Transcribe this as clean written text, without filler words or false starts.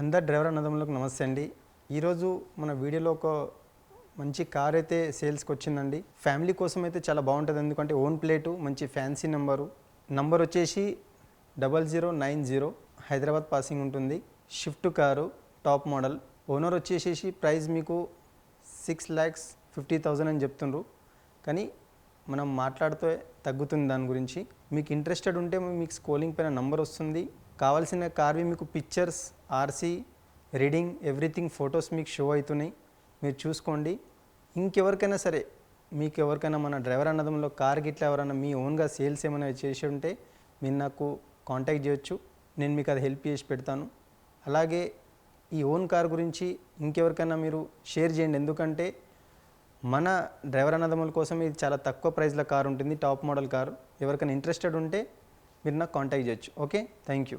అందరు డ్రైవర్ అన్నదమ్ములకు నమస్తే అండి. ఈరోజు మన వీడియోలో ఒక మంచి కార్ అయితే సేల్స్కి వచ్చిందండి. ఫ్యామిలీ కోసం అయితే చాలా బాగుంటుంది. ఎందుకంటే ఓన్ ప్లేటు, మంచి ఫ్యాన్సీ నంబర్ వచ్చేసి 0090 హైదరాబాద్ పాసింగ్ ఉంటుంది. Shift car, top model. Owner వచ్చేసేసి ప్రైస్ మీకు 6,50,000 అని చెప్తుండ్రు. కానీ మనం మాట్లాడితే తగ్గుతుంది దాని గురించి. మీకు ఇంట్రెస్టెడ్ ఉంటే మీకు స్క్రోలింగ్ పైన నంబర్ వస్తుంది. కావాల్సిన కార్వి మీకు pictures, RC, reading, everything photos మీకు షో అవుతున్నాయి. మీరు చూసుకోండి. ఇంకెవరికైనా సరే, మీకు ఎవరికైనా మన డ్రైవర్ అన్నదంలో కార్ గిట్లా ఎవరైనా మీ ఓన్గా సేల్స్ ఏమైనా చేసి ఉంటే మీరు నాకు కాంటాక్ట్ చేయొచ్చు. నేను మీకు అది హెల్ప్ చేసి పెడతాను. అలాగే ఈ ఓన్ కార్ గురించి ఇంకెవరికైనా మీరు షేర్ చేయండి. ఎందుకంటే మన డ్రైవర్ అన్నదమ్ముల కోసం ఇది చాలా తక్కువ ప్రైస్లో కార్ ఉంటుంది, టాప్ మోడల్ కారు. ఎవరికైనా ఇంట్రెస్టెడ్ ఉంటే మీరు నాకు కాంటాక్ట్ చేయొచ్చు. Okay, thank you.